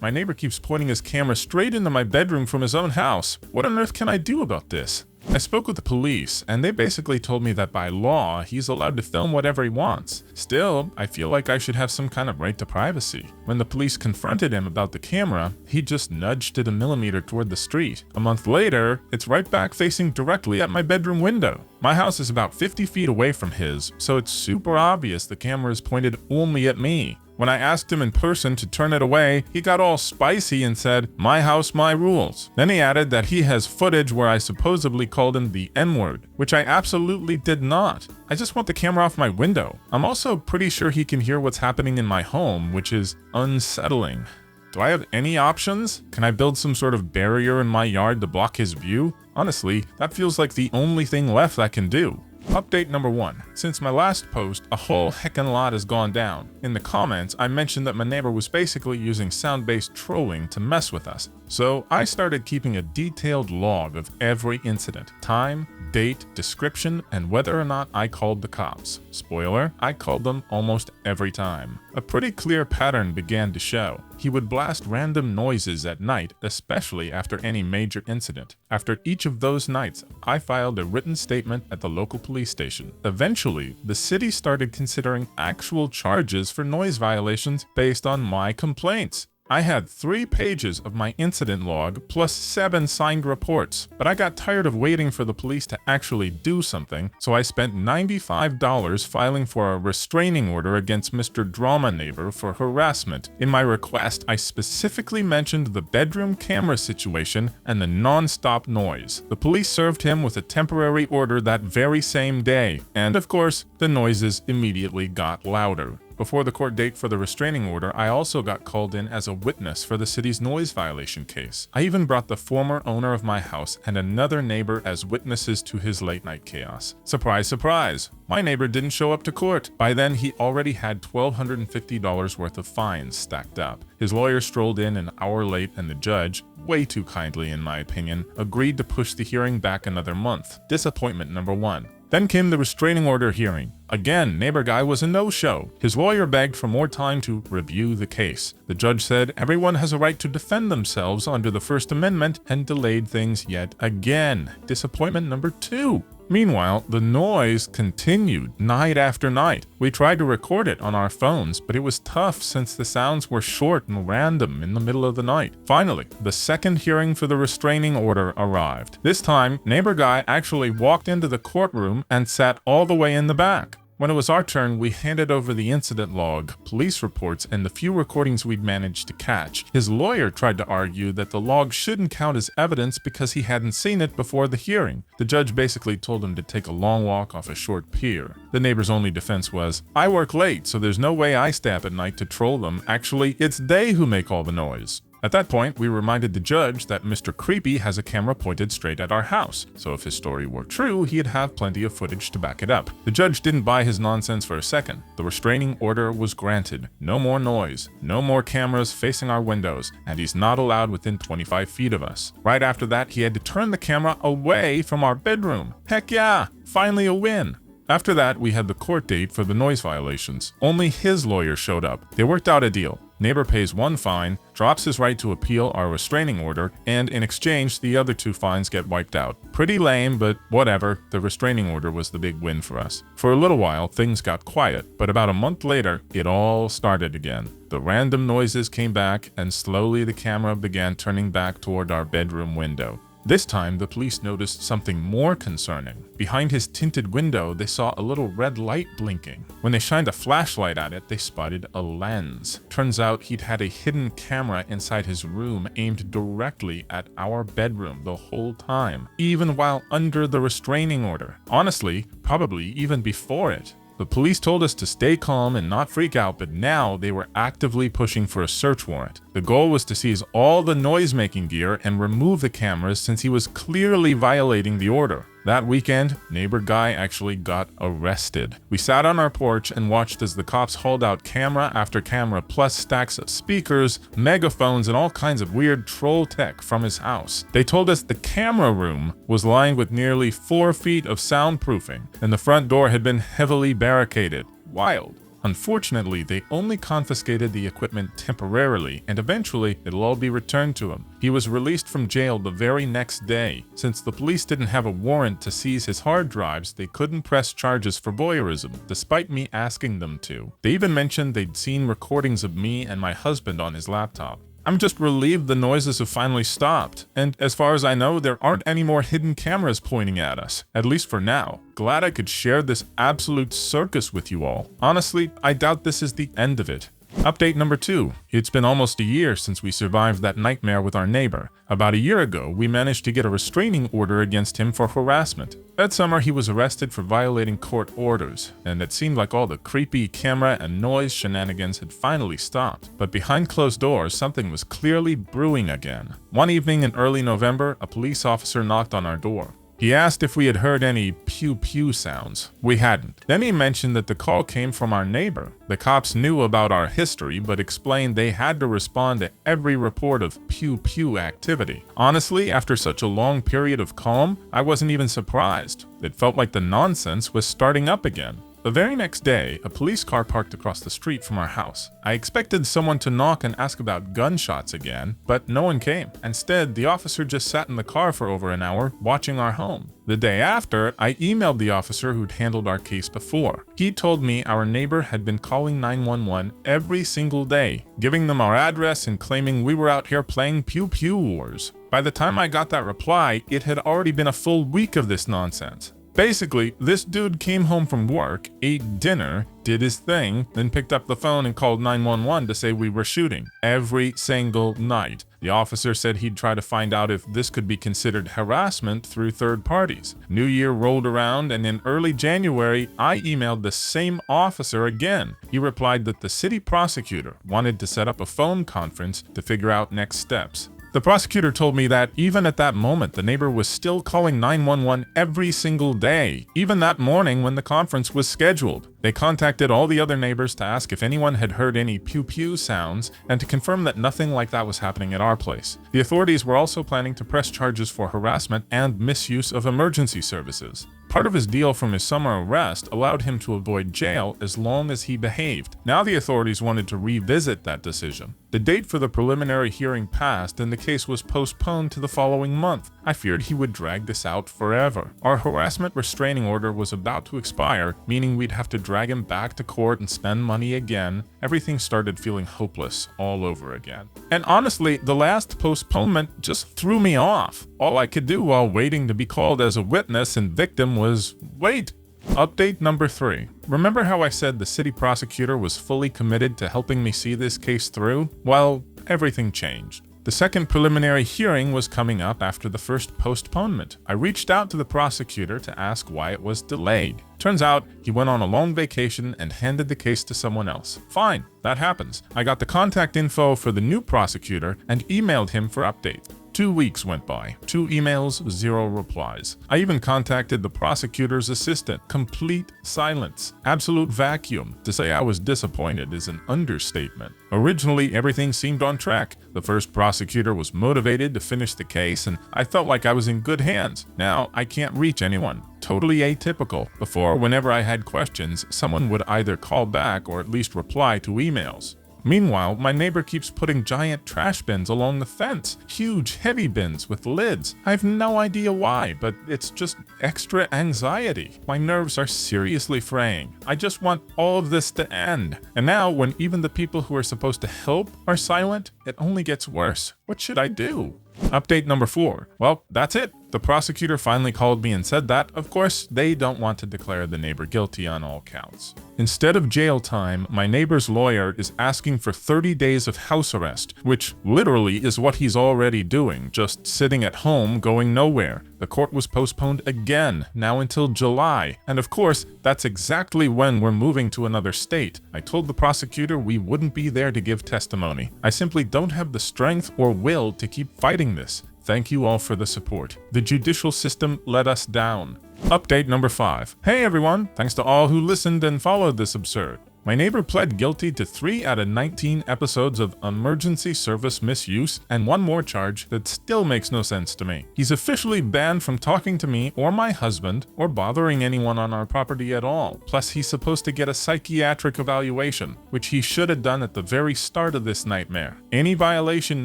My neighbor keeps pointing his camera straight into my bedroom from his own house. What on earth can I do about this? I spoke with the police, and they basically told me that by law, he's allowed to film whatever he wants. Still, I feel like I should have some kind of right to privacy. When the police confronted him about the camera, he just nudged it a millimeter toward the street. A month later, it's right back facing directly at my bedroom window. My house is about 50 feet away from his, so it's super obvious the camera is pointed only at me. When I asked him in person to turn it away, he got all spicy and said, "My house, my rules." Then he added that he has footage where I supposedly called him the N-word, which I absolutely did not. I just want the camera off my window. I'm also pretty sure he can hear what's happening in my home, which is unsettling. Do I have any options? Can I build some sort of barrier in my yard to block his view? Honestly, that feels like the only thing left I can do. Update number 1. Since my last post, a whole heckin' lot has gone down. In the comments, I mentioned that my neighbor was basically using sound-based trolling to mess with us. So I started keeping a detailed log of every incident, time, date, description, and whether or not I called the cops. Spoiler, I called them almost every time. A pretty clear pattern began to show. He would blast random noises at night, especially after any major incident. After each of those nights, I filed a written statement at the local police station. Eventually, the city started considering actual charges for noise violations based on my complaints. I had 3 pages of my incident log plus 7 signed reports, but I got tired of waiting for the police to actually do something, so I spent $95 filing for a restraining order against Mr. Drama Neighbor for harassment. In my request, I specifically mentioned the bedroom camera situation and the non-stop noise. The police served him with a temporary order that very same day, and of course, the noises immediately got louder. Before the court date for the restraining order, I also got called in as a witness for the city's noise violation case. I even brought the former owner of my house and another neighbor as witnesses to his late-night chaos. Surprise, surprise! My neighbor didn't show up to court. By then, he already had $1,250 worth of fines stacked up. His lawyer strolled in an hour late, and the judge, way too kindly in my opinion, agreed to push the hearing back another month. Disappointment number 1. Then came the restraining order hearing. Again, neighbor guy was a no-show. His lawyer begged for more time to review the case. The judge said everyone has a right to defend themselves under the First Amendment and delayed things yet again. Disappointment number 2. Meanwhile, the noise continued night after night. We tried to record it on our phones, but it was tough since the sounds were short and random in the middle of the night. Finally, the second hearing for the restraining order arrived. This time, neighbor guy actually walked into the courtroom and sat all the way in the back. When it was our turn, we handed over the incident log, police reports, and the few recordings we'd managed to catch. His lawyer tried to argue that the log shouldn't count as evidence because he hadn't seen it before the hearing. The judge basically told him to take a long walk off a short pier. The neighbor's only defense was, "I work late, so there's no way I stay up at night to troll them. Actually, it's they who make all the noise." At that point, we reminded the judge that Mr. Creepy has a camera pointed straight at our house, so if his story were true, he'd have plenty of footage to back it up. The judge didn't buy his nonsense for a second. The restraining order was granted. No more noise, no more cameras facing our windows, and he's not allowed within 25 feet of us. Right after that, he had to turn the camera away from our bedroom. Heck yeah, finally a win. After that, we had the court date for the noise violations. Only his lawyer showed up. They worked out a deal. Neighbor pays 1 fine, drops his right to appeal our restraining order, and in exchange, the other 2 fines get wiped out. Pretty lame, but whatever. The restraining order was the big win for us. For a little while, things got quiet, but about a month later, it all started again. The random noises came back, and slowly the camera began turning back toward our bedroom window. This time, the police noticed something more concerning. Behind his tinted window, they saw a little red light blinking. When they shined a flashlight at it, they spotted a lens. Turns out he'd had a hidden camera inside his room aimed directly at our bedroom the whole time, even while under the restraining order. Honestly, probably even before it. The police told us to stay calm and not freak out, but now they were actively pushing for a search warrant. The goal was to seize all the noise-making gear and remove the cameras since he was clearly violating the order. That weekend, neighbor guy actually got arrested. We sat on our porch and watched as the cops hauled out camera after camera plus stacks of speakers, megaphones, and all kinds of weird troll tech from his house. They told us the camera room was lined with nearly 4 feet of soundproofing, and the front door had been heavily barricaded. Wild. Unfortunately, they only confiscated the equipment temporarily, and eventually it'll all be returned to him. He was released from jail the very next day. Since the police didn't have a warrant to seize his hard drives, they couldn't press charges for voyeurism, despite me asking them to. They even mentioned they'd seen recordings of me and my husband on his laptop. I'm just relieved the noises have finally stopped, and as far as I know, there aren't any more hidden cameras pointing at us, at least for now. Glad I could share this absolute circus with you all. Honestly, I doubt this is the end of it. Update number 2. It's been almost a year since we survived that nightmare with our neighbor. About a year ago, we managed to get a restraining order against him for harassment. That summer, he was arrested for violating court orders, and it seemed like all the creepy camera and noise shenanigans had finally stopped. But behind closed doors, something was clearly brewing again. One evening in early November, a police officer knocked on our door. He asked if we had heard any pew-pew sounds. We hadn't. Then he mentioned that the call came from our neighbor. The cops knew about our history, but explained they had to respond to every report of pew-pew activity. Honestly, after such a long period of calm, I wasn't even surprised. It felt like the nonsense was starting up again. The very next day, a police car parked across the street from our house. I expected someone to knock and ask about gunshots again, but no one came. Instead, the officer just sat in the car for over an hour, watching our home. The day after, I emailed the officer who'd handled our case before. He told me our neighbor had been calling 911 every single day, giving them our address and claiming we were out here playing pew-pew wars. By the time I got that reply, it had already been a full week of this nonsense. Basically, this dude came home from work, ate dinner, did his thing, then picked up the phone and called 911 to say we were shooting. Every single night. The officer said he'd try to find out if this could be considered harassment through third parties. New Year rolled around, and in early January, I emailed the same officer again. He replied that the city prosecutor wanted to set up a phone conference to figure out next steps. The prosecutor told me that even at that moment, the neighbor was still calling 911 every single day, even that morning when the conference was scheduled. They contacted all the other neighbors to ask if anyone had heard any pew-pew sounds and to confirm that nothing like that was happening at our place. The authorities were also planning to press charges for harassment and misuse of emergency services. Part of his deal from his summer arrest allowed him to avoid jail as long as he behaved. Now the authorities wanted to revisit that decision. The date for the preliminary hearing passed and the case was postponed to the following month. I feared he would drag this out forever. Our harassment restraining order was about to expire, meaning we'd have to drag him back to court and spend money again. Everything started feeling hopeless all over again. And honestly, the last postponement just threw me off. All I could do while waiting to be called as a witness and victim was wait. Update number 3. Remember how I said the city prosecutor was fully committed to helping me see this case through? Well, everything changed. The second preliminary hearing was coming up after the first postponement. I reached out to the prosecutor to ask why it was delayed. Turns out he went on a long vacation and handed the case to someone else. Fine, that happens. I got the contact info for the new prosecutor and emailed him for update. 2 weeks went by. 2 emails, 0 replies. I even contacted the prosecutor's assistant. Complete silence. Absolute vacuum. To say I was disappointed is an understatement. Originally, everything seemed on track. The first prosecutor was motivated to finish the case, and I felt like I was in good hands. Now, I can't reach anyone. Totally atypical. Before, whenever I had questions, someone would either call back or at least reply to emails. Meanwhile, my neighbor keeps putting giant trash bins along the fence. Huge, heavy bins with lids. I have no idea why, but it's just extra anxiety. My nerves are seriously fraying. I just want all of this to end. And now, when even the people who are supposed to help are silent, it only gets worse. What should I do? Update number 4. Well, that's it. The prosecutor finally called me and said that, of course, they don't want to declare the neighbor guilty on all counts. Instead of jail time, my neighbor's lawyer is asking for 30 days of house arrest, which literally is what he's already doing, just sitting at home going nowhere. The court was postponed again, now until July, and of course, that's exactly when we're moving to another state. I told the prosecutor we wouldn't be there to give testimony. I simply don't have the strength or will to keep fighting this. Thank you all for the support. The judicial system let us down. Update number 5. Hey everyone, thanks to all who listened and followed this absurd. My neighbor pled guilty to 3 out of 19 episodes of emergency service misuse and one more charge that still makes no sense to me. He's officially banned from talking to me or my husband or bothering anyone on our property at all. Plus, he's supposed to get a psychiatric evaluation, which he should have done at the very start of this nightmare. Any violation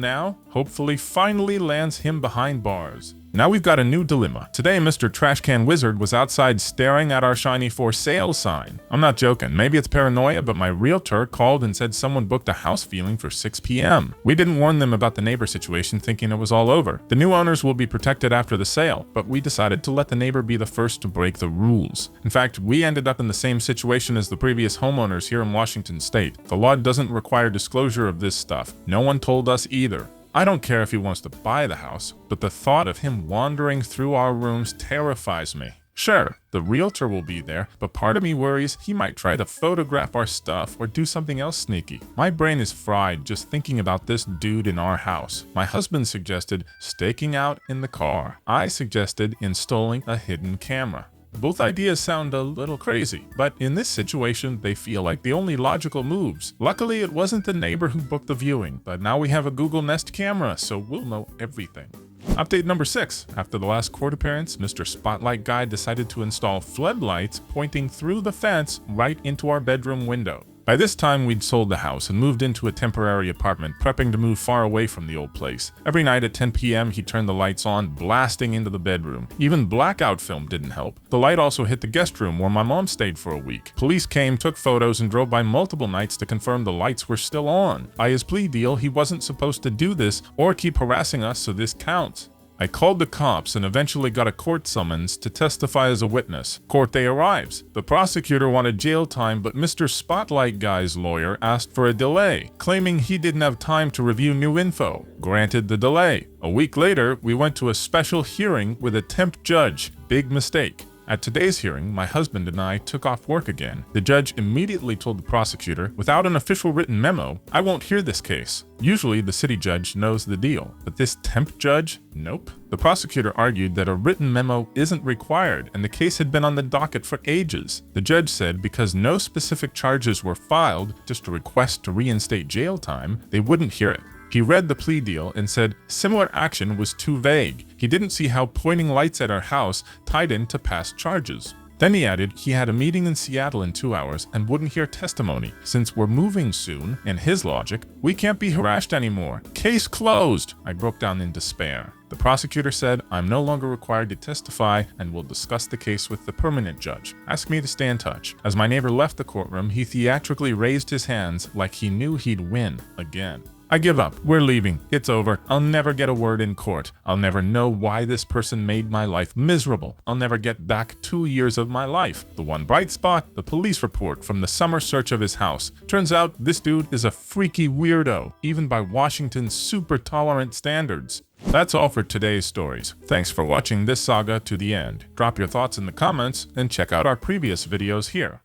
now, hopefully finally lands him behind bars. Now we've got a new dilemma. Today, Mr. Trashcan Wizard was outside staring at our shiny for sale sign. I'm not joking, maybe it's paranoia, but my realtor called and said someone booked a house viewing for 6 p.m. We didn't warn them about the neighbor situation, thinking it was all over. The new owners will be protected after the sale, but we decided to let the neighbor be the first to break the rules. In fact, we ended up in the same situation as the previous homeowners here in Washington state. The law doesn't require disclosure of this stuff. No one told us either. I don't care if he wants to buy the house, but the thought of him wandering through our rooms terrifies me. Sure, the realtor will be there, but part of me worries he might try to photograph our stuff or do something else sneaky. My brain is fried just thinking about this dude in our house. My husband suggested staking out in the car. I suggested installing a hidden camera. Both ideas sound a little crazy, but in this situation, they feel like the only logical moves. Luckily, it wasn't the neighbor who booked the viewing, but now we have a Google Nest camera, so we'll know everything. Update number 6. After the last court appearance, Mr. Spotlight Guy decided to install floodlights pointing through the fence right into our bedroom window. By this time, we'd sold the house and moved into a temporary apartment, prepping to move far away from the old place. Every night at 10 p.m., he'd turn the lights on, blasting into the bedroom. Even blackout film didn't help. The light also hit the guest room where my mom stayed for a week. Police came, took photos, and drove by multiple nights to confirm the lights were still on. By his plea deal, he wasn't supposed to do this or keep harassing us, so this counts. I called the cops and eventually got a court summons to testify as a witness. Court day arrives. The prosecutor wanted jail time, but Mr. Spotlight Guy's lawyer asked for a delay, claiming he didn't have time to review new info. Granted the delay. A week later, we went to a special hearing with a temp judge. Big mistake. At today's hearing, my husband and I took off work again. The judge immediately told the prosecutor, without an official written memo, I won't hear this case. Usually the city judge knows the deal, but this temp judge? Nope. The prosecutor argued that a written memo isn't required and the case had been on the docket for ages. The judge said because no specific charges were filed, just a request to reinstate jail time, they wouldn't hear it. He read the plea deal and said similar action was too vague. He didn't see how pointing lights at our house tied into past charges. Then he added he had a meeting in Seattle in 2 hours and wouldn't hear testimony. Since we're moving soon, in his logic, we can't be harassed anymore. Case closed! I broke down in despair. The prosecutor said I'm no longer required to testify and will discuss the case with the permanent judge. Asked me to stay in touch. As my neighbor left the courtroom, he theatrically raised his hands like he knew he'd win again. I give up. We're leaving. It's over. I'll never get a word in court. I'll never know why this person made my life miserable. I'll never get back 2 years of my life. The one bright spot, the police report from the summer search of his house. Turns out this dude is a freaky weirdo, even by Washington's super tolerant standards. That's all for today's stories. Thanks for watching this saga to the end. Drop your thoughts in the comments and check out our previous videos here.